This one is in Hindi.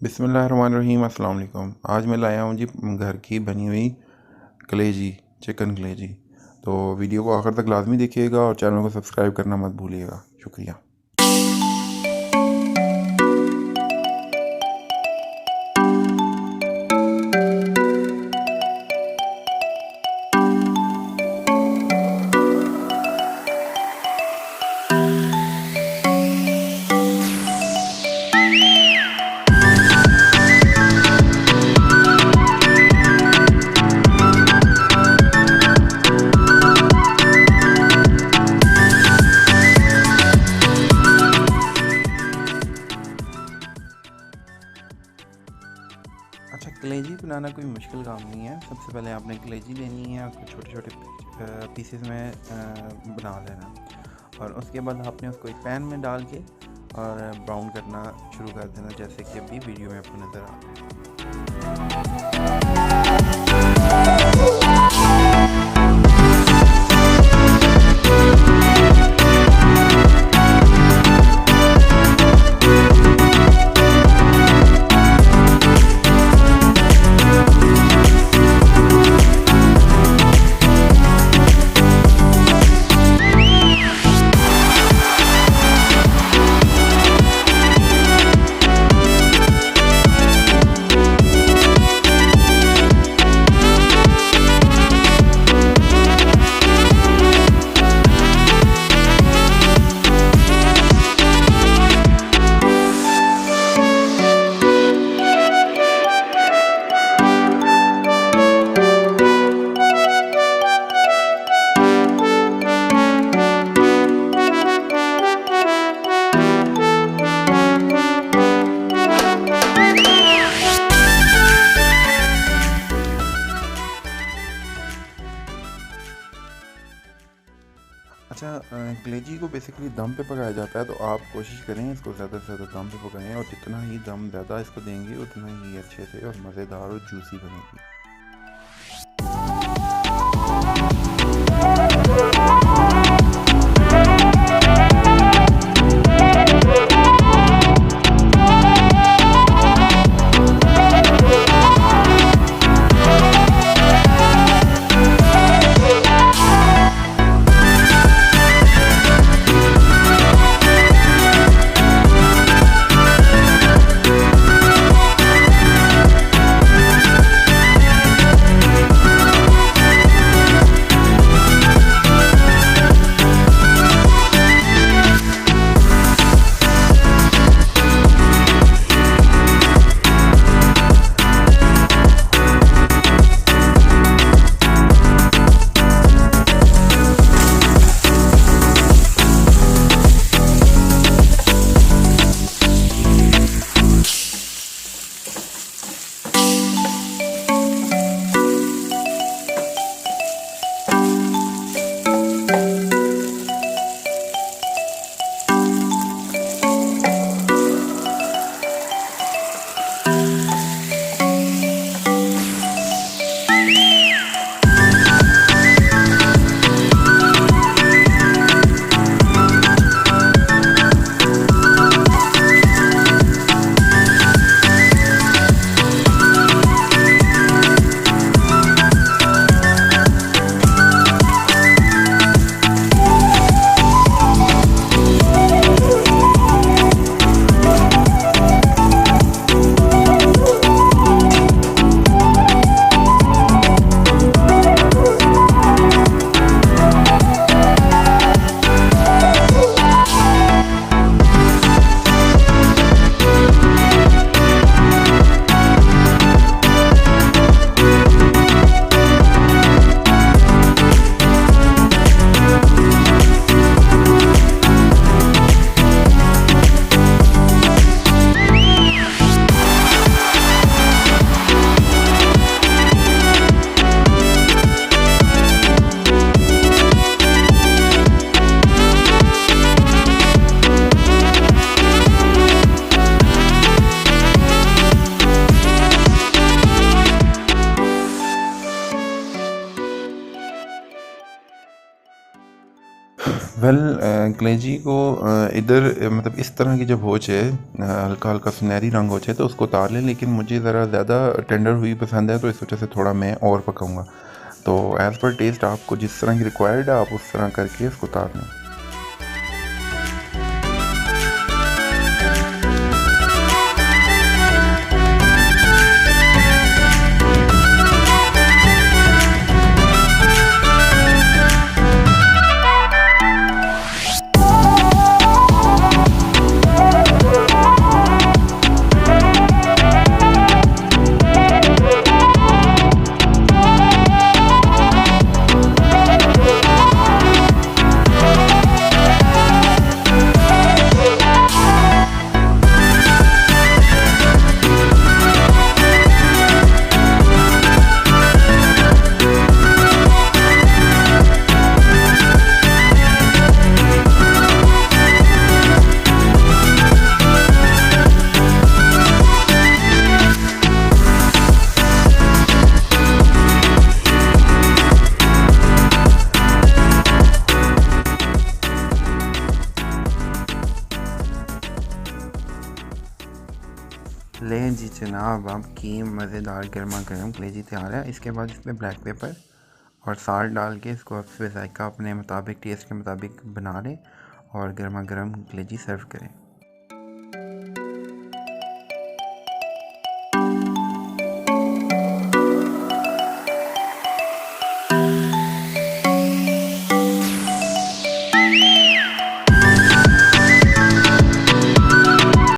बिस्मिल्लाहिर्रहमानिर्रहीम। अस्सलाम वालेकुम। आज मैं लाया हूँ जी घर की बनी हुई कलेजी, चिकन कलेजी। तो वीडियो को आखिर तक लाजमी देखिएगा और चैनल को सब्सक्राइब करना मत भूलिएगा। शुक्रिया। अच्छा, कलेजी बनाना कोई मुश्किल काम नहीं है। सबसे पहले आपने कलेजी लेनी है, उसको छोटे छोटे पीसेस में बना लेना और उसके बाद आपने उसको एक पैन में डाल के और ब्राउन करना शुरू कर देना, जैसे कि अभी वीडियो में आपको नज़र आ रहा है। अच्छा, कलेजी को बेसिकली दम पे पकाया जाता है, तो आप कोशिश करें इसको ज़्यादा से ज़्यादा दम पे पकाएं और जितना ही दम ज़्यादा इसको देंगे उतना ही अच्छे से और मज़ेदार और जूसी बनेगी। कलेजी को इधर मतलब इस तरह की जब हो जाए, हल्का हल्का सुनहरी रंग हो जाए तो उसको उतार लें, लेकिन मुझे ज़रा ज़्यादा टेंडर हुई पसंद है तो इस वजह से थोड़ा मैं और पकाऊंगा। तो एज़ पर टेस्ट आपको जिस तरह की रिक्वायर्ड है आप उस तरह करके इसको उतार लें। ले जी जनाब, आपकी मज़ेदार गर्मा गर्म कलेजी तैयार है। इसके बाद इसमें ब्लैक पेपर और साल्ट डाल के इसको आप जायका अपने मुताबिक, टेस्ट के मुताबिक बना लें और गर्मा गर्म कलेजी सर्व करें।